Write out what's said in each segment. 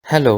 Hello,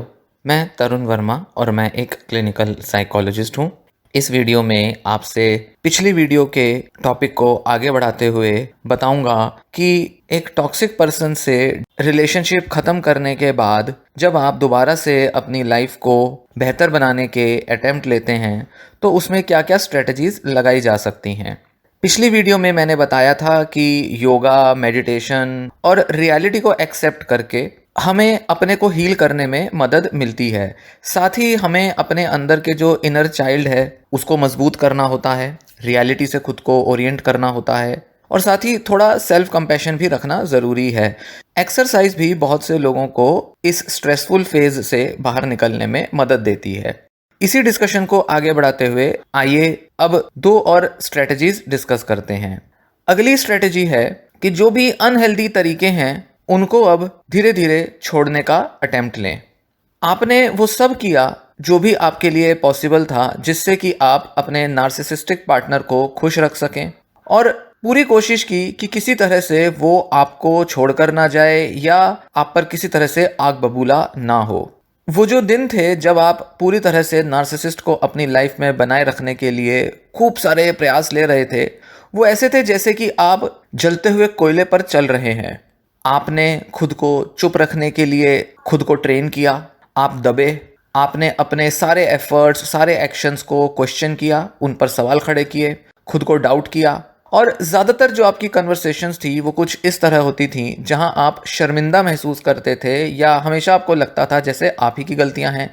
मैं तरुण वर्मा और मैं एक क्लिनिकल साइकोलॉजिस्ट हूँ। इस वीडियो में आपसे पिछली वीडियो के टॉपिक को आगे बढ़ाते हुए बताऊंगा कि एक टॉक्सिक पर्सन से रिलेशनशिप ख़त्म करने के बाद जब आप दोबारा से अपनी लाइफ को बेहतर बनाने के अटेम्प्ट लेते हैं तो उसमें क्या क्या स्ट्रेटजीज लगाई जा सकती हैं। पिछली वीडियो में मैंने बताया था कि योगा, मेडिटेशन और रियलिटी को एक्सेप्ट करके हमें अपने को हील करने में मदद मिलती है। साथ ही हमें अपने अंदर के जो इनर चाइल्ड है उसको मजबूत करना होता है, रियलिटी से खुद को ओरिएंट करना होता है और साथ ही थोड़ा सेल्फ कंपैशन भी रखना ज़रूरी है। एक्सरसाइज भी बहुत से लोगों को इस स्ट्रेसफुल फेज से बाहर निकलने में मदद देती है। इसी डिस्कशन को आगे बढ़ाते हुए आइए अब दो और स्ट्रेटजीज डिस्कस करते हैं। अगली स्ट्रेटजी है कि जो भी अनहेल्दी तरीके हैं उनको अब धीरे धीरे छोड़ने का अटेम्प्ट लें। आपने वो सब किया जो भी आपके लिए पॉसिबल था जिससे कि आप अपने नार्सिसिस्टिक पार्टनर को खुश रख सकें और पूरी कोशिश की कि किसी तरह से वो आपको छोड़कर ना जाए या आप पर किसी तरह से आग बबूला ना हो। वो जो दिन थे जब आप पूरी तरह से नार्सिसिस्ट को अपनी लाइफ में बनाए रखने के लिए खूब सारे प्रयास ले रहे थे, वो ऐसे थे जैसे कि आप जलते हुए कोयले पर चल रहे हैं। आपने खुद को चुप रखने के लिए खुद को ट्रेन किया, आप दबे, आपने अपने सारे एफर्ट्स, सारे एक्शंस को क्वेश्चन किया, उन पर सवाल खड़े किए, खुद को डाउट किया और ज़्यादातर जो आपकी कन्वर्सेशंस थी वो कुछ इस तरह होती थी जहां आप शर्मिंदा महसूस करते थे या हमेशा आपको लगता था जैसे आप ही की गलतियां हैं।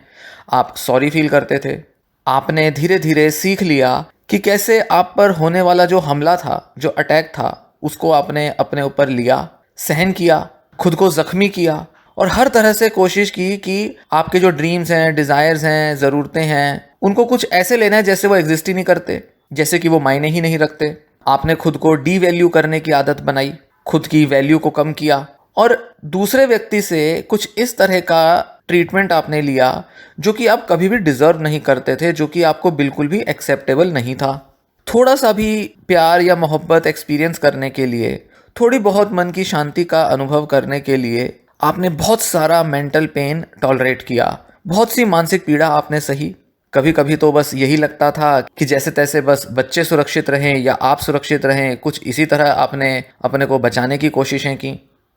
आप सॉरी फील करते थे। आपने धीरे धीरे सीख लिया कि कैसे आप पर होने वाला जो हमला था, जो अटैक था, उसको आपने अपने ऊपर लिया, सहन किया, खुद को ज़ख्मी किया और हर तरह से कोशिश की कि आपके जो ड्रीम्स हैं, डिज़ायर्स हैं, ज़रूरतें हैं, उनको कुछ ऐसे लेना है जैसे वो एग्जिस्ट ही नहीं करते, जैसे कि वो मायने ही नहीं रखते। आपने खुद को डी वैल्यू करने की आदत बनाई, खुद की वैल्यू को कम किया और दूसरे व्यक्ति से कुछ इस तरह का ट्रीटमेंट आपने लिया जो कि आप कभी भी डिज़र्व नहीं करते थे, जो कि आपको बिल्कुल भी एक्सेप्टेबल नहीं था। थोड़ा सा भी प्यार या मोहब्बत एक्सपीरियंस करने के लिए, थोड़ी बहुत मन की शांति का अनुभव करने के लिए आपने बहुत सारा मेंटल पेन टॉलरेट किया, बहुत सी मानसिक पीड़ा आपने सही। कभी कभी तो बस यही लगता था कि जैसे तैसे बस बच्चे सुरक्षित रहें या आप सुरक्षित रहें, कुछ इसी तरह आपने अपने को बचाने की कोशिशें की।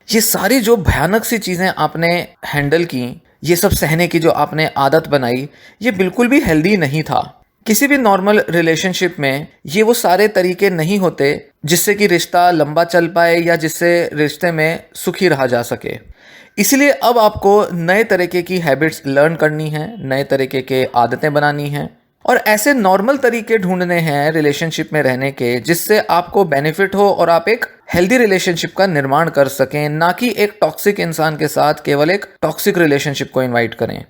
ये सारी जो भयानक सी चीज़ें आपने हैंडल की, ये सब सहने की जो आपने आदत बनाई, ये बिल्कुल भी हेल्दी नहीं था। किसी भी नॉर्मल रिलेशनशिप में ये वो सारे तरीके नहीं होते जिससे कि रिश्ता लंबा चल पाए या जिससे रिश्ते में सुखी रहा जा सके। इसलिए अब आपको नए तरीके की हैबिट्स लर्न करनी है, नए तरीके के आदतें बनानी हैं और ऐसे नॉर्मल तरीके ढूंढने हैं रिलेशनशिप में रहने के जिससे आपको बेनिफिट हो और आप एक हेल्दी रिलेशनशिप का निर्माण कर सकें, ना कि एक टॉक्सिक इंसान के साथ केवल एक टॉक्सिक रिलेशनशिप को इन्वाइट करें।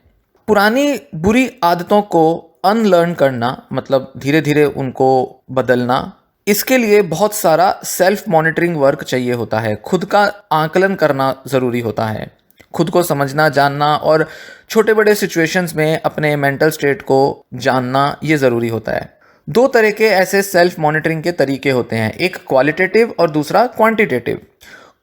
पुरानी बुरी आदतों को अनलर्न करना मतलब धीरे धीरे उनको बदलना, इसके लिए बहुत सारा सेल्फ मॉनिटरिंग वर्क चाहिए होता है। खुद का आकलन करना ज़रूरी होता है, खुद को समझना, जानना और छोटे बड़े सिचुएशंस में अपने मेंटल स्टेट को जानना ये ज़रूरी होता है। दो तरह के ऐसे सेल्फ मॉनिटरिंग के तरीके होते हैं, एक क्वालिटेटिव और दूसरा क्वांटिटेटिव।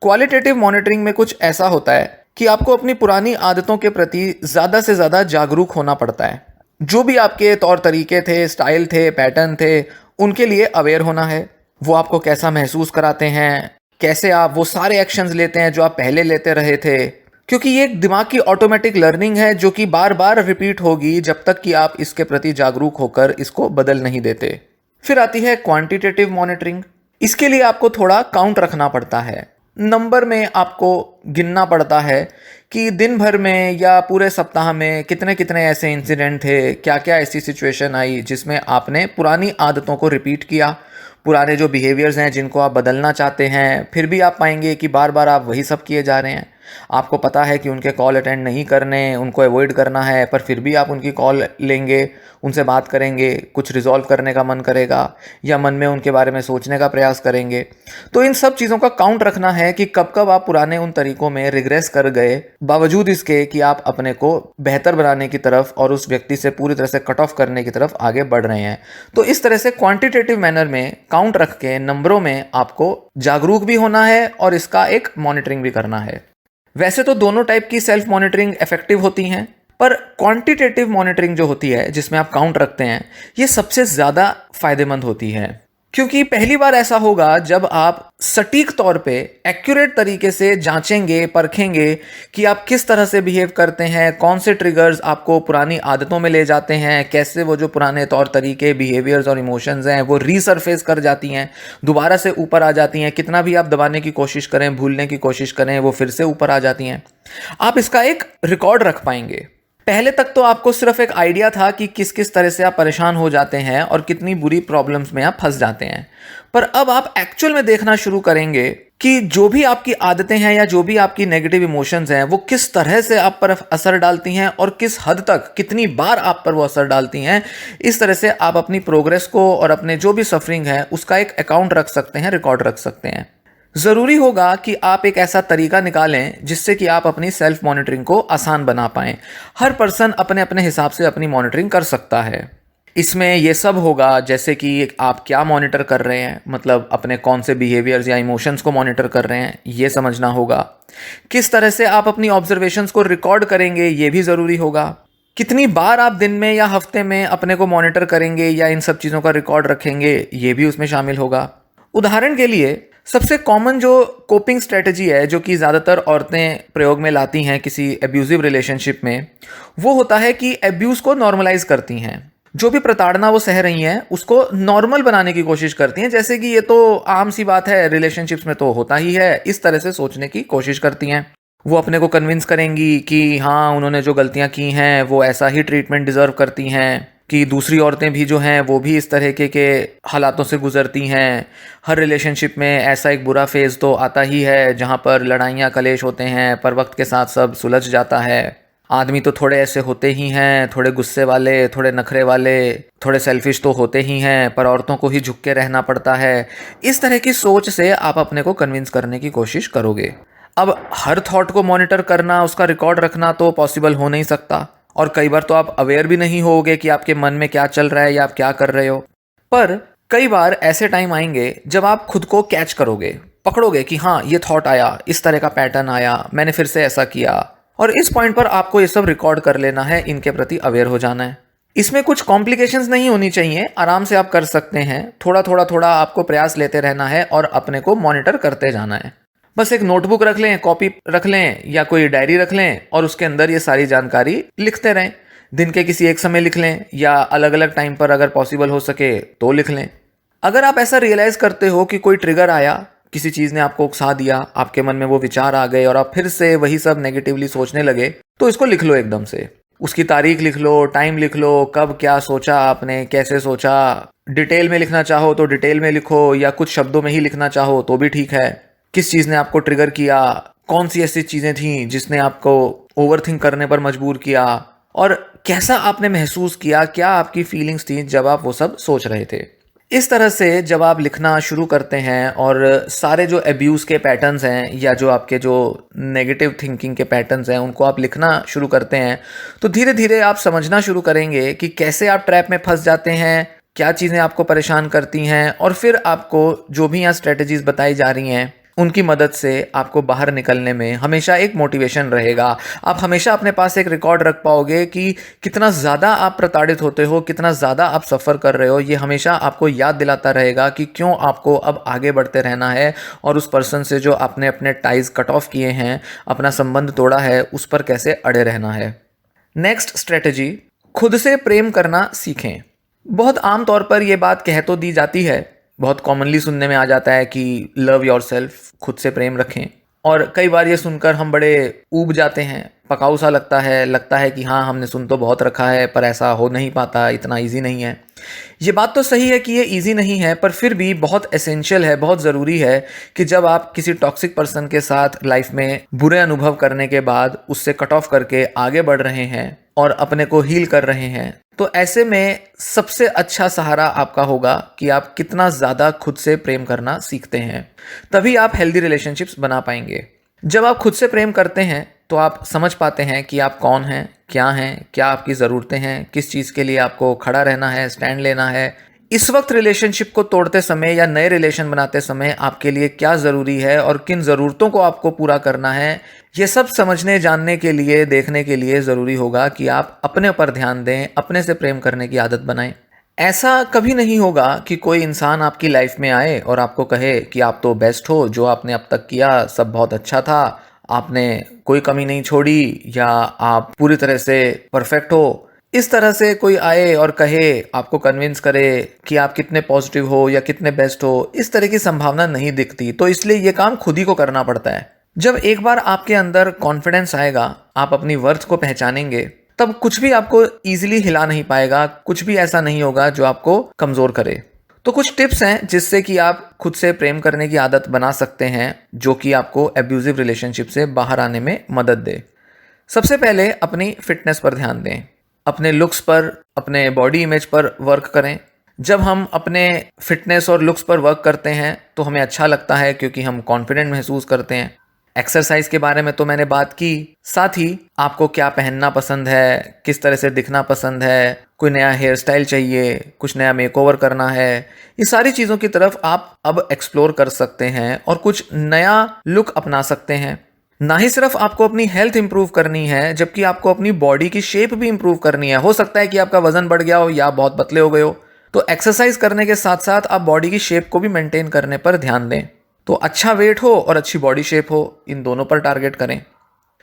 क्वालिटेटिव मॉनिटरिंग में कुछ ऐसा होता है कि आपको अपनी पुरानी आदतों के प्रति ज़्यादा से ज़्यादा जागरूक होना पड़ता है। जो भी आपके तौर तरीके थे, स्टाइल थे, पैटर्न थे, उनके लिए अवेयर होना है। वो आपको कैसा महसूस कराते हैं, कैसे आप वो सारे एक्शंस लेते हैं जो आप पहले लेते रहे थे, क्योंकि ये एक दिमाग की ऑटोमेटिक लर्निंग है जो कि बार बार रिपीट होगी जब तक कि आप इसके प्रति जागरूक होकर इसको बदल नहीं देते। फिर आती है क्वांटिटेटिव मॉनिटरिंग। इसके लिए आपको थोड़ा काउंट रखना पड़ता है, नंबर में आपको गिनना पड़ता है कि दिन भर में या पूरे सप्ताह में कितने कितने ऐसे इंसिडेंट थे, क्या क्या ऐसी सिचुएशन आई जिसमें आपने पुरानी आदतों को रिपीट किया, पुराने जो बिहेवियर्स हैं जिनको आप बदलना चाहते हैं, फिर भी आप पाएंगे कि बार बार आप वही सब किए जा रहे हैं। आपको पता है कि उनके कॉल अटेंड नहीं करने, उनको अवॉइड करना है, पर फिर भी आप उनकी कॉल लेंगे, उनसे बात करेंगे, कुछ रिजॉल्व करने का मन करेगा या मन में उनके बारे में सोचने का प्रयास करेंगे। तो इन सब चीज़ों का काउंट रखना है कि कब कब आप पुराने उन तरीकों में रिग्रेस कर गए, बावजूद इसके कि आप अपने को बेहतर बनाने की तरफ और उस व्यक्ति से पूरी तरह से कट ऑफ करने की तरफ आगे बढ़ रहे हैं। तो इस तरह से क्वांटिटेटिव मैनर में काउंट रख के नंबरों में आपको जागरूक भी होना है और इसका एक मॉनिटरिंग भी करना है। वैसे तो दोनों टाइप की सेल्फ मॉनिटरिंग इफेक्टिव होती हैं, पर क्वांटिटेटिव मॉनिटरिंग जो होती है, जिसमें आप काउंट रखते हैं, ये सबसे ज़्यादा फायदेमंद होती है, क्योंकि पहली बार ऐसा होगा जब आप सटीक तौर पे एक्यूरेट तरीके से जांचेंगे, परखेंगे कि आप किस तरह से बिहेव करते हैं, कौन से ट्रिगर्स आपको पुरानी आदतों में ले जाते हैं, कैसे वो जो पुराने तौर तरीके, बिहेवियर्स और इमोशंस हैं वो रीसरफेस कर जाती हैं, दोबारा से ऊपर आ जाती हैं, कितना भी आप दबाने की कोशिश करें, भूलने की कोशिश करें, वो फिर से ऊपर आ जाती हैं। आप इसका एक रिकॉर्ड रख पाएंगे। पहले तक तो आपको सिर्फ एक आइडिया था कि किस किस तरह से आप परेशान हो जाते हैं और कितनी बुरी प्रॉब्लम्स में आप फंस जाते हैं, पर अब आप एक्चुअल में देखना शुरू करेंगे कि जो भी आपकी आदतें हैं या जो भी आपकी नेगेटिव इमोशंस हैं वो किस तरह से आप पर असर डालती हैं और किस हद तक, कितनी बार आप पर वो असर डालती हैं। इस तरह से आप अपनी प्रोग्रेस को और अपने जो भी सफरिंग है उसका एक अकाउंट रख सकते हैं, रिकॉर्ड रख सकते हैं। ज़रूरी होगा कि आप एक ऐसा तरीका निकालें जिससे कि आप अपनी सेल्फ मॉनिटरिंग को आसान बना पाएं। हर पर्सन अपने अपने हिसाब से अपनी मॉनिटरिंग कर सकता है। इसमें ये सब होगा जैसे कि आप क्या मॉनिटर कर रहे हैं, मतलब अपने कौन से बिहेवियर्स या इमोशंस को मॉनिटर कर रहे हैं, ये समझना होगा। किस तरह से आप अपनी ऑब्जर्वेशंस को रिकॉर्ड करेंगे, ये भी ज़रूरी होगा। कितनी बार आप दिन में या हफ्ते में अपने को मॉनिटर करेंगे या इन सब चीज़ों का रिकॉर्ड रखेंगे, ये भी उसमें शामिल होगा। उदाहरण के लिए सबसे कॉमन जो कोपिंग स्ट्रेटजी है जो कि ज़्यादातर औरतें प्रयोग में लाती हैं किसी एब्यूजिव रिलेशनशिप में, वो होता है कि एब्यूज़ को नॉर्मलाइज करती हैं। जो भी प्रताड़ना वो सह रही हैं उसको नॉर्मल बनाने की कोशिश करती हैं, जैसे कि ये तो आम सी बात है, रिलेशनशिप्स में तो होता ही है। इस तरह से सोचने की कोशिश करती हैं। वो अपने को कन्विंस करेंगी कि हाँ, उन्होंने जो गलतियाँ की हैं वो ऐसा ही ट्रीटमेंट डिज़र्व करती हैं, कि दूसरी औरतें भी जो हैं वो भी इस तरह के हालातों से गुजरती हैं। हर रिलेशनशिप में ऐसा एक बुरा फेज़ तो आता ही है जहाँ पर लड़ाइयाँ कलेश होते हैं, पर वक्त के साथ सब सुलझ जाता है। आदमी तो थोड़े ऐसे होते ही हैं, थोड़े गुस्से वाले, थोड़े नखरे वाले, थोड़े सेल्फिश तो होते ही हैं, पर औरतों को ही झुक के रहना पड़ता है। इस तरह की सोच से आप अपने को कन्विंस करने की कोशिश करोगे। अब हर थॉट को मॉनिटर करना, उसका रिकॉर्ड रखना तो पॉसिबल हो नहीं सकता, और कई बार तो आप अवेयर भी नहीं होगे कि आपके मन में क्या चल रहा है या आप क्या कर रहे हो। पर कई बार ऐसे टाइम आएंगे जब आप खुद को कैच करोगे, पकड़ोगे कि हाँ, ये थॉट आया, इस तरह का पैटर्न आया, मैंने फिर से ऐसा किया, और इस पॉइंट पर आपको ये सब रिकॉर्ड कर लेना है, इनके प्रति अवेयर हो जाना है। इसमें कुछ कॉम्प्लिकेशंस नहीं होनी चाहिए, आराम से आप कर सकते हैं। थोड़ा थोड़ा थोड़ा आपको प्रयास लेते रहना है और अपने को मॉनिटर करते जाना है। बस एक नोटबुक रख लें, कॉपी रख लें या कोई डायरी रख लें और उसके अंदर ये सारी जानकारी लिखते रहें। दिन के किसी एक समय लिख लें या अलग अलग टाइम पर अगर पॉसिबल हो सके तो लिख लें। अगर आप ऐसा रियलाइज़ करते हो कि कोई ट्रिगर आया, किसी चीज़ ने आपको उकसा दिया, आपके मन में वो विचार आ गए और आप फिर से वही सब नेगेटिवली सोचने लगे, तो इसको लिख लो एकदम से। उसकी तारीख लिख लो, टाइम लिख लो, कब क्या सोचा आपने, कैसे सोचा। डिटेल में लिखना चाहो तो डिटेल में लिखो या कुछ शब्दों में ही लिखना चाहो तो भी ठीक है। किस चीज़ ने आपको ट्रिगर किया, कौन सी ऐसी चीज़ें थीं जिसने आपको ओवरथिंक करने पर मजबूर किया, और कैसा आपने महसूस किया, क्या आपकी फीलिंग्स थी जब आप वो सब सोच रहे थे। इस तरह से जब आप लिखना शुरू करते हैं और सारे जो एब्यूज़ के पैटर्न्स हैं या जो आपके जो नेगेटिव थिंकिंग के पैटर्न्स हैं उनको आप लिखना शुरू करते हैं, तो धीरे धीरे आप समझना शुरू करेंगे कि कैसे आप ट्रैप में फंस जाते हैं, क्या चीज़ें आपको परेशान करती हैं, और फिर आपको जो भी यहाँ स्ट्रेटजीज़ बताई जा रही हैं उनकी मदद से आपको बाहर निकलने में हमेशा एक मोटिवेशन रहेगा। आप हमेशा अपने पास एक रिकॉर्ड रख पाओगे कि कितना ज़्यादा आप प्रताड़ित होते हो, कितना ज़्यादा आप सफ़र कर रहे हो। ये हमेशा आपको याद दिलाता रहेगा कि क्यों आपको अब आगे बढ़ते रहना है और उस पर्सन से जो आपने अपने टाइज कट ऑफ किए हैं, अपना संबंध तोड़ा है, उस पर कैसे अड़े रहना है। नेक्स्ट स्ट्रेटजी, खुद से प्रेम करना सीखें। बहुत आम तौर पर यह बात कह तो दी जाती है, बहुत कॉमनली सुनने में आ जाता है कि लव योरसेल्फ, खुद से प्रेम रखें, और कई बार ये सुनकर हम बड़े ऊब जाते हैं, पकाऊ सा लगता है कि हाँ, हमने सुन तो बहुत रखा है पर ऐसा हो नहीं पाता, इतना इजी नहीं है। ये बात तो सही है कि ये इजी नहीं है, पर फिर भी बहुत एसेंशियल है, बहुत ज़रूरी है कि जब आप किसी टॉक्सिक पर्सन के साथ लाइफ में बुरे अनुभव करने के बाद उससे कट ऑफ करके आगे बढ़ रहे हैं और अपने को हील कर रहे हैं, तो ऐसे में सबसे अच्छा सहारा आपका होगा कि आप कितना ज़्यादा खुद से प्रेम करना सीखते हैं। तभी आप हेल्दी रिलेशनशिप्स बना पाएंगे। जब आप खुद से प्रेम करते हैं तो आप समझ पाते हैं कि आप कौन हैं, क्या आपकी ज़रूरतें हैं, किस चीज़ के लिए आपको खड़ा रहना है, स्टैंड लेना है। इस वक्त रिलेशनशिप को तोड़ते समय या नए रिलेशन बनाते समय आपके लिए क्या ज़रूरी है और किन ज़रूरतों को आपको पूरा करना है, ये सब समझने जानने के लिए, देखने के लिए ज़रूरी होगा कि आप अपने ऊपर ध्यान दें, अपने से प्रेम करने की आदत बनाएं। ऐसा कभी नहीं होगा कि कोई इंसान आपकी लाइफ में आए और आपको कहे कि आप तो बेस्ट हो, जो आपने अब तक किया सब बहुत अच्छा था, आपने कोई कमी नहीं छोड़ी, या आप पूरी तरह से परफेक्ट हो। इस तरह से कोई आए और कहे, आपको कन्विंस करे कि आप कितने पॉजिटिव हो या कितने बेस्ट हो, इस तरह की संभावना नहीं दिखती। तो इसलिए ये काम खुद ही को करना पड़ता है। जब एक बार आपके अंदर कॉन्फिडेंस आएगा, आप अपनी वर्थ को पहचानेंगे, तब कुछ भी आपको इजीली हिला नहीं पाएगा, कुछ भी ऐसा नहीं होगा जो आपको कमज़ोर करे। तो कुछ टिप्स हैं जिससे कि आप खुद से प्रेम करने की आदत बना सकते हैं, जो कि आपको एब्यूजिव रिलेशनशिप से बाहर आने में मदद दे। सबसे पहले अपनी फिटनेस पर ध्यान दें, अपने लुक्स पर, अपने बॉडी इमेज पर वर्क करें। जब हम अपने फिटनेस और लुक्स पर वर्क करते हैं तो हमें अच्छा लगता है, क्योंकि हम कॉन्फिडेंट महसूस करते हैं। एक्सरसाइज के बारे में तो मैंने बात की, साथ ही आपको क्या पहनना पसंद है, किस तरह से दिखना पसंद है, कोई नया हेयर स्टाइल चाहिए, कुछ नया मेकओवर करना है, ये सारी चीज़ों की तरफ आप अब एक्सप्लोर कर सकते हैं और कुछ नया लुक अपना सकते हैं। ना ही सिर्फ आपको अपनी हेल्थ इंप्रूव करनी है, जबकि आपको अपनी बॉडी की शेप भी इंप्रूव करनी है। हो सकता है कि आपका वजन बढ़ गया हो या बहुत पतले हो गए हो, तो एक्सरसाइज करने के साथ साथ आप बॉडी की शेप को भी मेंटेन करने पर ध्यान दें। तो अच्छा वेट हो और अच्छी बॉडी शेप हो, इन दोनों पर टारगेट करें।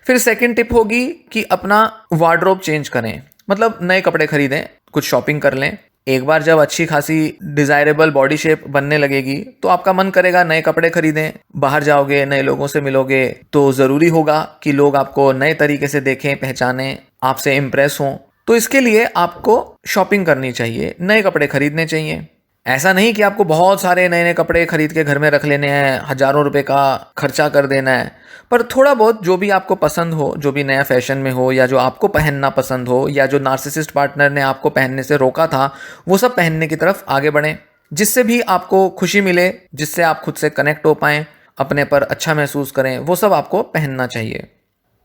फिर सेकंड टिप होगी कि अपना वार्डरोब चेंज करें, मतलब नए कपड़े खरीदें, कुछ शॉपिंग कर लें। एक बार जब अच्छी खासी डिजायरेबल बॉडी शेप बनने लगेगी तो आपका मन करेगा नए कपड़े खरीदें। बाहर जाओगे, नए लोगों से मिलोगे, तो ज़रूरी होगा कि लोग आपको नए तरीके से देखें, पहचानें, आपसे इम्प्रेस हों। तो इसके लिए आपको शॉपिंग करनी चाहिए, नए कपड़े खरीदने चाहिए। ऐसा नहीं कि आपको बहुत सारे नए नए कपड़े खरीद के घर में रख लेने हैं, हजारों रुपए का खर्चा कर देना है, पर थोड़ा बहुत जो भी आपको पसंद हो, जो भी नया फैशन में हो, या जो आपको पहनना पसंद हो, या जो नार्सिसिस्ट पार्टनर ने आपको पहनने से रोका था, वो सब पहनने की तरफ आगे बढ़ें, जिससे भी आपको खुशी मिले, जिससे आप खुद से कनेक्ट हो पाएं, अपने पर अच्छा महसूस करें, वो सब आपको पहनना चाहिए।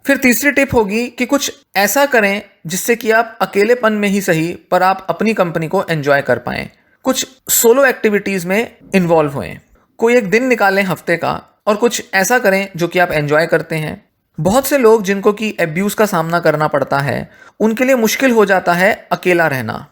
फिर तीसरी टिप होगी कि कुछ ऐसा करें जिससे कि आप अकेलेपन में ही सही, पर आप अपनी कंपनी को एंजॉय कर पाएं। कुछ सोलो एक्टिविटीज में इन्वॉल्व हुए, कोई एक दिन निकालें हफ्ते का और कुछ ऐसा करें जो कि आप एंजॉय करते हैं। बहुत से लोग जिनको कि एब्यूज का सामना करना पड़ता है, उनके लिए मुश्किल हो जाता है अकेला रहना।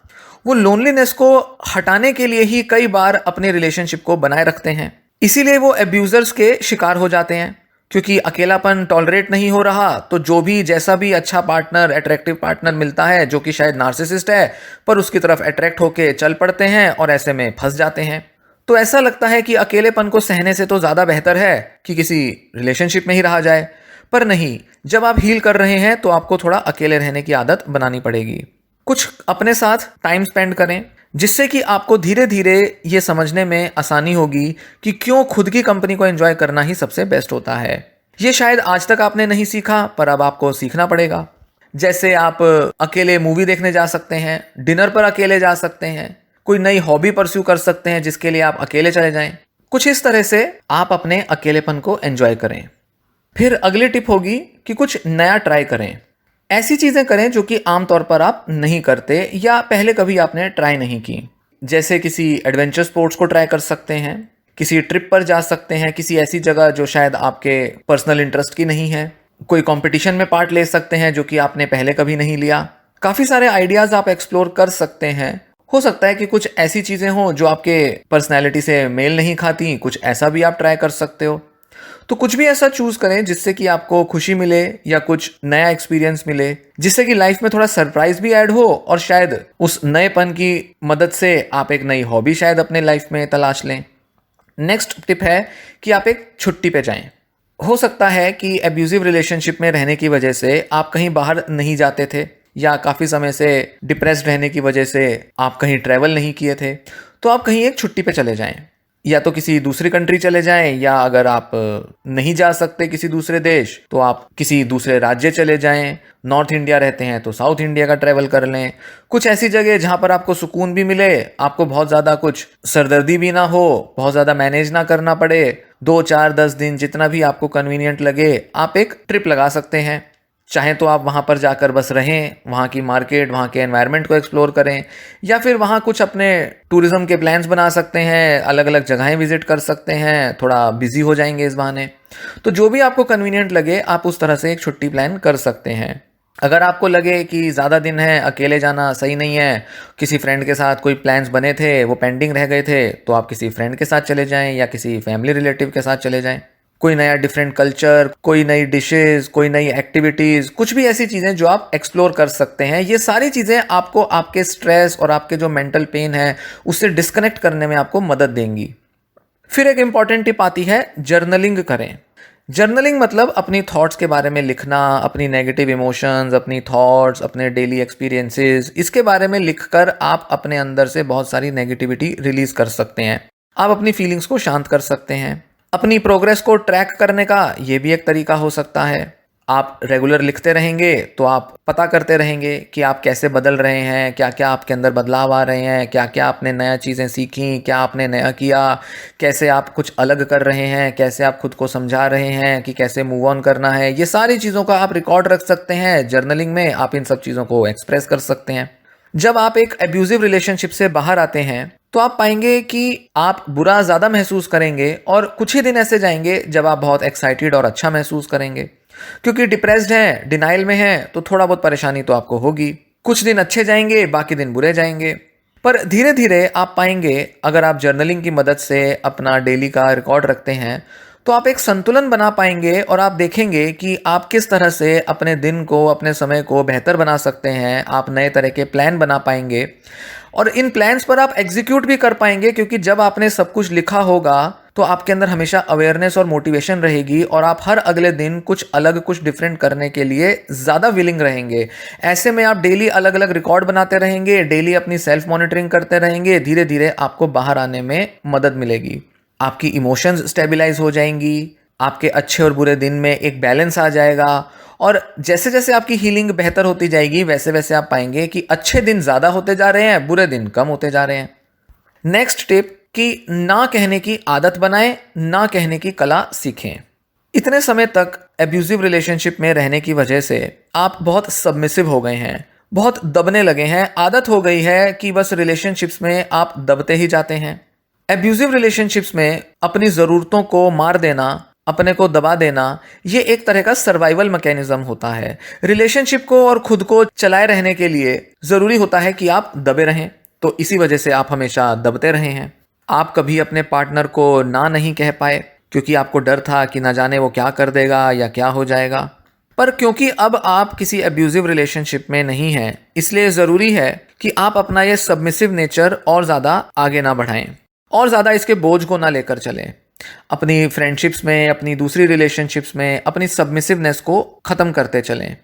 वो लोनलीनेस को हटाने के लिए ही कई बार अपने रिलेशनशिप को बनाए रखते हैं, इसीलिए वो एब्यूजर्स के शिकार हो जाते हैं। क्योंकि अकेलापन टॉलरेट नहीं हो रहा, तो जो भी जैसा भी अच्छा पार्टनर, अट्रैक्टिव पार्टनर मिलता है, जो कि शायद नार्सिसिस्ट है, पर उसकी तरफ अट्रैक्ट होके चल पड़ते हैं और ऐसे में फंस जाते हैं। तो ऐसा लगता है कि अकेलेपन को सहने से तो ज़्यादा बेहतर है कि किसी रिलेशनशिप में ही रहा जाए, पर नहीं। जब आप हील कर रहे हैं तो आपको थोड़ा अकेले रहने की आदत बनानी पड़ेगी। कुछ अपने साथ टाइम स्पेंड करें, जिससे कि आपको धीरे धीरे ये समझने में आसानी होगी कि क्यों खुद की कंपनी को एंजॉय करना ही सबसे बेस्ट होता है। ये शायद आज तक आपने नहीं सीखा, पर अब आपको सीखना पड़ेगा। जैसे आप अकेले मूवी देखने जा सकते हैं, डिनर पर अकेले जा सकते हैं, कोई नई हॉबी परस्यू कर सकते हैं जिसके लिए आप अकेले चले जाएं। कुछ इस तरह से आप अपने अकेलेपन को एंजॉय करें। फिर अगली टिप होगी कि कुछ नया ट्राई करें। ऐसी चीजें करें जो कि आमतौर पर आप नहीं करते या पहले कभी आपने ट्राई नहीं की। जैसे किसी एडवेंचर स्पोर्ट्स को ट्राई कर सकते हैं, किसी ट्रिप पर जा सकते हैं, किसी ऐसी जगह जो शायद आपके पर्सनल इंटरेस्ट की नहीं है। कोई कंपटीशन में पार्ट ले सकते हैं जो कि आपने पहले कभी नहीं लिया। काफ़ी सारे आइडियाज़ आप एक्सप्लोर कर सकते हैं। हो सकता है कि कुछ ऐसी चीज़ें हों जो आपके पर्सनैलिटी से मेल नहीं खाती, कुछ ऐसा भी आप ट्राई कर सकते हो। तो कुछ भी ऐसा चूज करें जिससे कि आपको खुशी मिले या कुछ नया एक्सपीरियंस मिले, जिससे कि लाइफ में थोड़ा सरप्राइज भी ऐड हो और शायद उस नएपन की मदद से आप एक नई हॉबी शायद अपने लाइफ में तलाश लें। नेक्स्ट टिप है कि आप एक छुट्टी पे जाएं। हो सकता है कि एब्यूजिव रिलेशनशिप में रहने की वजह से आप कहीं बाहर नहीं जाते थे, या काफ़ी समय से डिप्रेस्ड रहने की वजह से आप कहीं ट्रैवल नहीं किए थे, तो आप कहीं एक छुट्टी पे चले जाएं। या तो किसी दूसरी कंट्री चले जाएं, या अगर आप नहीं जा सकते किसी दूसरे देश तो आप किसी दूसरे राज्य चले जाएं। नॉर्थ इंडिया रहते हैं तो साउथ इंडिया का ट्रैवल कर लें। कुछ ऐसी जगह जहां पर आपको सुकून भी मिले, आपको बहुत ज़्यादा कुछ सरदर्दी भी ना हो, बहुत ज़्यादा मैनेज ना करना पड़े। 2, 4, 10 दिन जितना भी आपको कन्वीनियंट लगे, आप एक ट्रिप लगा सकते हैं। चाहे तो आप वहाँ पर जाकर बस रहें, वहाँ की मार्केट, वहाँ के एनवायरनमेंट को एक्सप्लोर करें, या फिर वहाँ कुछ अपने टूरिज्म के प्लान्स बना सकते हैं, अलग अलग जगहें विजिट कर सकते हैं, थोड़ा बिजी हो जाएंगे इस बहाने। तो जो भी आपको कन्वीनियंट लगे आप उस तरह से एक छुट्टी प्लान कर सकते हैं। अगर आपको लगे कि ज़्यादा दिन है, अकेले जाना सही नहीं है, किसी फ्रेंड के साथ कोई प्लान्स बने थे वो पेंडिंग रह गए थे, तो आप किसी फ्रेंड के साथ चले जाएं या किसी फैमिली रिलेटिव के साथ चले जाएं। कोई नया डिफरेंट कल्चर, कोई नई डिशेस, कोई नई एक्टिविटीज़, कुछ भी ऐसी चीज़ें जो आप एक्सप्लोर कर सकते हैं, ये सारी चीज़ें आपको आपके स्ट्रेस और आपके जो मेंटल पेन है उससे डिस्कनेक्ट करने में आपको मदद देंगी। फिर एक इम्पॉर्टेंट टिप आती है, जर्नलिंग करें। जर्नलिंग मतलब अपनी थॉट्स के बारे में लिखना, अपनी नेगेटिव इमोशंस, अपनी थॉट्स, अपने डेली एक्सपीरियंसेस, इसके बारे में लिखकर आप अपने अंदर से बहुत सारी नेगेटिविटी रिलीज कर सकते हैं। आप अपनी फीलिंग्स को शांत कर सकते हैं। अपनी प्रोग्रेस को ट्रैक करने का ये भी एक तरीका हो सकता है। आप रेगुलर लिखते रहेंगे तो आप पता करते रहेंगे कि आप कैसे बदल रहे हैं, क्या क्या आपके अंदर बदलाव आ रहे हैं, क्या क्या आपने नया चीज़ें सीखी, क्या आपने नया किया, कैसे आप कुछ अलग कर रहे हैं, कैसे आप खुद को समझा रहे हैं कि कैसे मूव ऑन करना है। ये सारी चीज़ों का आप रिकॉर्ड रख सकते हैं। जर्नलिंग में आप इन सब चीज़ों को एक्सप्रेस कर सकते हैं। जब आप एक एब्यूजिव रिलेशनशिप से बाहर आते हैं तो आप पाएंगे कि आप बुरा ज़्यादा महसूस करेंगे और कुछ ही दिन ऐसे जाएंगे जब आप बहुत एक्साइटेड और अच्छा महसूस करेंगे। क्योंकि डिप्रेस्ड हैं, डिनाइल में हैं, तो थोड़ा बहुत परेशानी तो आपको होगी। कुछ दिन अच्छे जाएंगे, बाकी दिन बुरे जाएंगे। पर धीरे धीरे आप पाएंगे, अगर आप जर्नलिंग की मदद से अपना डेली का रिकॉर्ड रखते हैं तो आप एक संतुलन बना पाएंगे और आप देखेंगे कि आप किस तरह से अपने दिन को, अपने समय को बेहतर बना सकते हैं। आप नए तरह के प्लान बना पाएंगे और इन प्लान्स पर आप एग्जीक्यूट भी कर पाएंगे, क्योंकि जब आपने सब कुछ लिखा होगा तो आपके अंदर हमेशा अवेयरनेस और मोटिवेशन रहेगी और आप हर अगले दिन कुछ अलग, कुछ डिफरेंट करने के लिए ज़्यादा विलिंग रहेंगे। ऐसे में आप डेली अलग अलग रिकॉर्ड बनाते रहेंगे, डेली अपनी सेल्फ मॉनिटरिंग करते रहेंगे। धीरे धीरे आपको बाहर आने में मदद मिलेगी। आपकी इमोशंस स्टेबलाइज हो जाएंगी, आपके अच्छे और बुरे दिन में एक बैलेंस आ जाएगा और जैसे जैसे आपकी हीलिंग बेहतर होती जाएगी वैसे वैसे आप पाएंगे कि अच्छे दिन ज़्यादा होते जा रहे हैं, बुरे दिन कम होते जा रहे हैं। नेक्स्ट टिप कि ना कहने की आदत बनाएं, ना कहने की कला सीखें। इतने समय तक एब्यूजिव रिलेशनशिप में रहने की वजह से आप बहुत सबमिसिव हो गए हैं, बहुत दबने लगे हैं। आदत हो गई है कि बस रिलेशनशिप्स में आप दबते ही जाते हैं। एब्यूजिव रिलेशनशिप्स में अपनी ज़रूरतों को मार देना, अपने को दबा देना, ये एक तरह का सर्वाइवल मैकेनिज्म होता है। रिलेशनशिप को और खुद को चलाए रहने के लिए ज़रूरी होता है कि आप दबे रहें, तो इसी वजह से आप हमेशा दबते रहे हैं। आप कभी अपने पार्टनर को ना नहीं कह पाए क्योंकि आपको डर था कि ना जाने वो क्या कर देगा या क्या हो जाएगा। पर क्योंकि अब आप किसी एब्यूजिव रिलेशनशिप में नहीं हैं, इसलिए ज़रूरी है कि आप अपना ये सबमिसिव नेचर और ज़्यादा आगे ना बढ़ाएं और ज़्यादा इसके बोझ को ना लेकर चलें। अपनी फ्रेंडशिप्स में, अपनी दूसरी रिलेशनशिप्स में अपनी सबमिसिवनेस को ख़त्म करते चलें।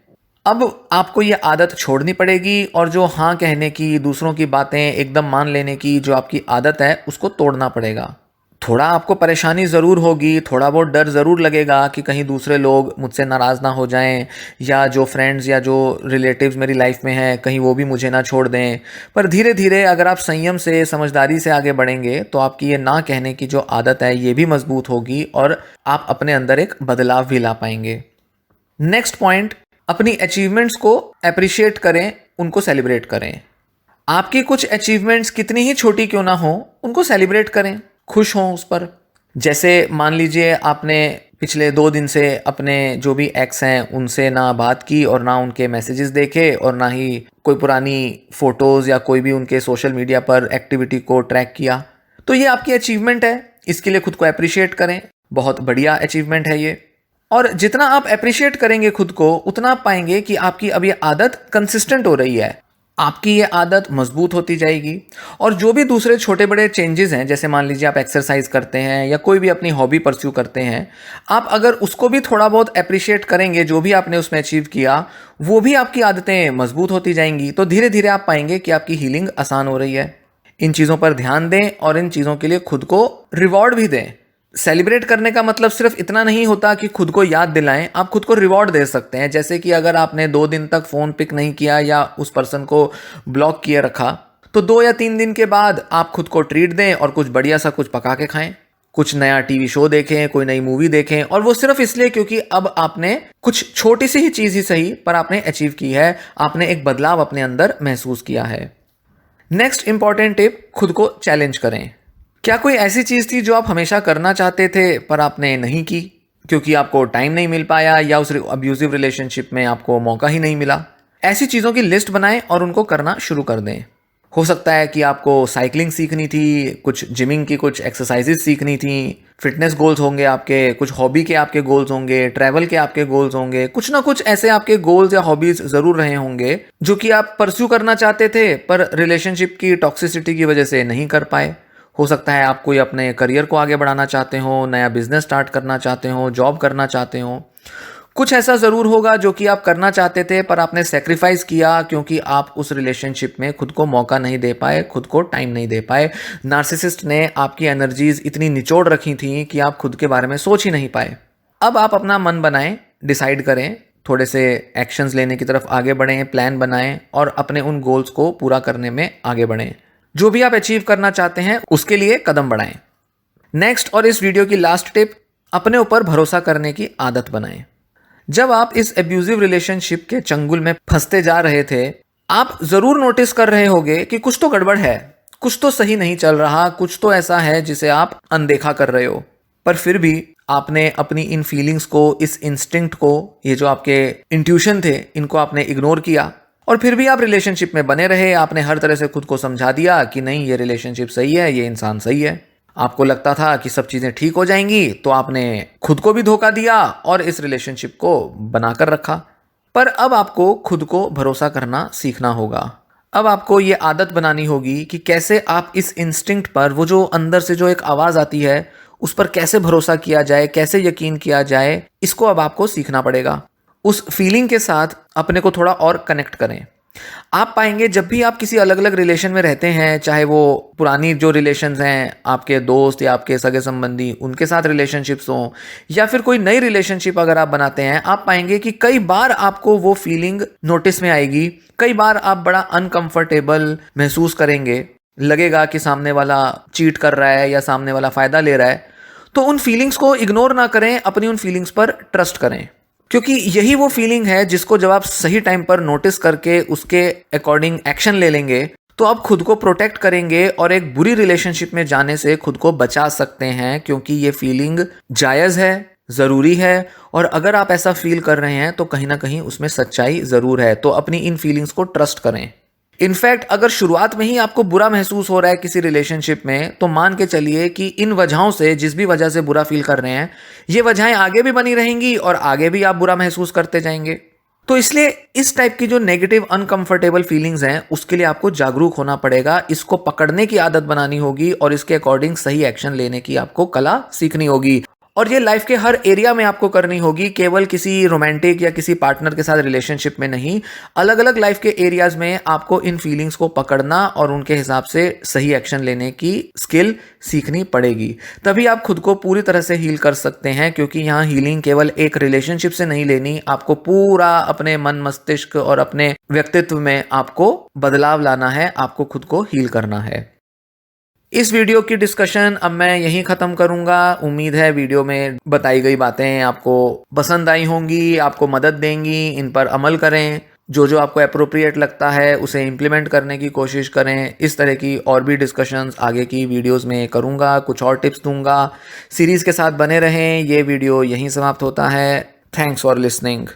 अब आपको ये आदत छोड़नी पड़ेगी और जो हाँ कहने की, दूसरों की बातें एकदम मान लेने की जो आपकी आदत है उसको तोड़ना पड़ेगा। थोड़ा आपको परेशानी ज़रूर होगी, थोड़ा बहुत डर ज़रूर लगेगा कि कहीं दूसरे लोग मुझसे नाराज़ ना हो जाएं, या जो फ्रेंड्स या जो रिलेटिव्स मेरी लाइफ में हैं कहीं वो भी मुझे ना छोड़ दें। पर धीरे धीरे अगर आप संयम से, समझदारी से आगे बढ़ेंगे तो आपकी ये ना कहने की जो आदत है ये भी मजबूत होगी और आप अपने अंदर एक बदलाव भी ला पाएंगे। नेक्स्ट पॉइंट, अपनी अचीवमेंट्स को अप्रिशिएट करें, उनको सेलिब्रेट करें। आपकी कुछ अचीवमेंट्स कितनी ही छोटी क्यों ना हो, उनको सेलिब्रेट करें, खुश हों उस पर। जैसे मान लीजिए आपने पिछले 2 दिन से अपने जो भी एक्स हैं उनसे ना बात की और ना उनके मैसेजेस देखे और ना ही कोई पुरानी फ़ोटोज़ या कोई भी उनके सोशल मीडिया पर एक्टिविटी को ट्रैक किया, तो ये आपकी अचीवमेंट है। इसके लिए खुद को अप्रिशिएट करें, बहुत बढ़िया अचीवमेंट है ये। और जितना आप अप्रिशिएट करेंगे खुद को, उतना आप पाएंगे कि आपकी अब ये आदत कंसिस्टेंट हो रही है, आपकी ये आदत मजबूत होती जाएगी। और जो भी दूसरे छोटे बड़े चेंजेस हैं, जैसे मान लीजिए आप एक्सरसाइज करते हैं या कोई भी अपनी हॉबी परस्यू करते हैं, आप अगर उसको भी थोड़ा बहुत अप्रिशिएट करेंगे, जो भी आपने उसमें अचीव किया, वो भी आपकी आदतें मजबूत होती जाएंगी। तो धीरे धीरे आप पाएंगे कि आपकी हीलिंग आसान हो रही है। इन चीज़ों पर ध्यान दें और इन चीज़ों के लिए खुद को रिवॉर्ड भी दें। सेलिब्रेट करने का मतलब सिर्फ इतना नहीं होता कि खुद को याद दिलाएं, आप खुद को रिवॉर्ड दे सकते हैं। जैसे कि अगर आपने 2 दिन तक फ़ोन पिक नहीं किया या उस पर्सन को ब्लॉक किए रखा, तो 2 या 3 दिन के बाद आप खुद को ट्रीट दें और कुछ बढ़िया सा कुछ पका के खाएं। कुछ नया टीवी शो देखें, कोई नई मूवी देखें, और वो सिर्फ इसलिए क्योंकि अब आपने कुछ छोटी सी ही चीज ही सही पर आपने अचीव की है, आपने एक बदलाव अपने अंदर महसूस किया है। नेक्स्ट इंपॉर्टेंट टिप, खुद को चैलेंज करें। क्या कोई ऐसी चीज थी जो आप हमेशा करना चाहते थे पर आपने नहीं की क्योंकि आपको टाइम नहीं मिल पाया या उस अब्यूजिव रिलेशनशिप में आपको मौका ही नहीं मिला? ऐसी चीजों की लिस्ट बनाएं और उनको करना शुरू कर दें। हो सकता है कि आपको साइकिलिंग सीखनी थी, कुछ जिमिंग की कुछ एक्सरसाइजेस सीखनी थी, फिटनेस गोल्स होंगे आपके, कुछ हॉबी के आपके गोल्स होंगे, ट्रैवल के आपके गोल्स होंगे, कुछ ना कुछ ऐसे आपके गोल्स या हॉबीज जरूर रहे होंगे जो कि आप परस्यू करना चाहते थे पर रिलेशनशिप की टॉक्सिसिटी की वजह से नहीं कर पाए। हो सकता है आप कोई अपने करियर को आगे बढ़ाना चाहते हो, नया बिजनेस स्टार्ट करना चाहते हो, जॉब करना चाहते हो। कुछ ऐसा जरूर होगा जो कि आप करना चाहते थे पर आपने सेक्रीफाइस किया क्योंकि आप उस रिलेशनशिप में खुद को मौका नहीं दे पाए, खुद को टाइम नहीं दे पाए। नार्सिसिस्ट ने आपकी एनर्जीज इतनी निचोड़ रखी थी कि आप खुद के बारे में सोच ही नहीं पाए। अब आप अपना मन बनाएं, डिसाइड करें, थोड़े से एक्शंस लेने की तरफ आगे बढ़ें, प्लान बनाएं और अपने उन गोल्स को पूरा करने में आगे बढ़ें। जो भी आप अचीव करना चाहते हैं उसके लिए कदम बढ़ाएं। नेक्स्ट और इस वीडियो की लास्ट टिप, अपने ऊपर भरोसा करने की आदत बनाएं। जब आप इस एब्यूजिव रिलेशनशिप के चंगुल में फंसते जा रहे थे, आप जरूर नोटिस कर रहे होंगे कि कुछ तो गड़बड़ है, कुछ तो सही नहीं चल रहा, कुछ तो ऐसा है जिसे आप अनदेखा कर रहे हो। पर फिर भी आपने अपनी इन फीलिंग्स को, इस इंस्टिंक्ट को, ये जो आपके इंट्यूशन थे, इनको आपने इग्नोर किया और फिर भी आप रिलेशनशिप में बने रहे। आपने हर तरह से खुद को समझा दिया कि नहीं, ये रिलेशनशिप सही है, ये इंसान सही है। आपको लगता था कि सब चीजें ठीक हो जाएंगी, तो आपने खुद को भी धोखा दिया और इस रिलेशनशिप को बनाकर रखा। पर अब आपको खुद को भरोसा करना सीखना होगा। अब आपको ये आदत बनानी होगी कि कैसे आप इस इंस्टिंक्ट पर, वो जो अंदर से जो एक आवाज आती है, उस पर कैसे भरोसा किया जाए, कैसे यकीन किया जाए, इसको अब आपको सीखना पड़ेगा। उस फीलिंग के साथ अपने को थोड़ा और कनेक्ट करें। आप पाएंगे जब भी आप किसी अलग अलग रिलेशन में रहते हैं, चाहे वो पुरानी जो रिलेशंस हैं, आपके दोस्त या आपके सगे संबंधी, उनके साथ रिलेशनशिप्स हों, या फिर कोई नई रिलेशनशिप अगर आप बनाते हैं, आप पाएंगे कि कई बार आपको वो फीलिंग नोटिस में आएगी। कई बार आप बड़ा अनकंफर्टेबल महसूस करेंगे, लगेगा कि सामने वाला चीट कर रहा है या सामने वाला फायदा ले रहा है। तो उन फीलिंग्स को इग्नोर ना करें, अपनी उन फीलिंग्स पर ट्रस्ट करें, क्योंकि यही वो फीलिंग है जिसको जब आप सही टाइम पर नोटिस करके उसके अकॉर्डिंग एक्शन ले लेंगे तो आप खुद को प्रोटेक्ट करेंगे और एक बुरी रिलेशनशिप में जाने से खुद को बचा सकते हैं, क्योंकि ये फीलिंग जायज़ है, ज़रूरी है। और अगर आप ऐसा फील कर रहे हैं तो कहीं ना कहीं उसमें सच्चाई ज़रूर है। तो अपनी इन फीलिंग्स को ट्रस्ट करें। इनफैक्ट अगर शुरुआत में ही आपको बुरा महसूस हो रहा है किसी रिलेशनशिप में, तो मान के चलिए कि इन वजहों से, जिस भी वजह से बुरा फील कर रहे हैं, ये वजहें आगे भी बनी रहेंगी और आगे भी आप बुरा महसूस करते जाएंगे। तो इसलिए इस टाइप की जो नेगेटिव अनकंफर्टेबल फीलिंग्स हैं, उसके लिए आपको जागरूक होना पड़ेगा, इसको पकड़ने की आदत बनानी होगी और इसके अकॉर्डिंग सही एक्शन लेने की आपको कला सीखनी होगी। और ये लाइफ के हर एरिया में आपको करनी होगी, केवल किसी रोमांटिक या किसी पार्टनर के साथ रिलेशनशिप में नहीं। अलग अलग लाइफ के एरियाज में आपको इन फीलिंग्स को पकड़ना और उनके हिसाब से सही एक्शन लेने की स्किल सीखनी पड़ेगी। तभी आप खुद को पूरी तरह से हील कर सकते हैं, क्योंकि यहाँ हीलिंग केवल एक रिलेशनशिप से नहीं लेनी, आपको पूरा अपने मन, मस्तिष्क और अपने व्यक्तित्व में आपको बदलाव लाना है, आपको खुद को हील करना है। इस वीडियो की डिस्कशन अब मैं यहीं ख़त्म करूंगा। उम्मीद है वीडियो में बताई गई बातें आपको पसंद आई होंगी, आपको मदद देंगी। इन पर अमल करें, जो जो आपको अप्रोप्रिएट लगता है उसे इम्प्लीमेंट करने की कोशिश करें। इस तरह की और भी डिस्कशंस आगे की वीडियोस में करूंगा, कुछ और टिप्स दूंगा। सीरीज़ के साथ बने रहें। ये वीडियो यहीं समाप्त होता है। Thanks for listening.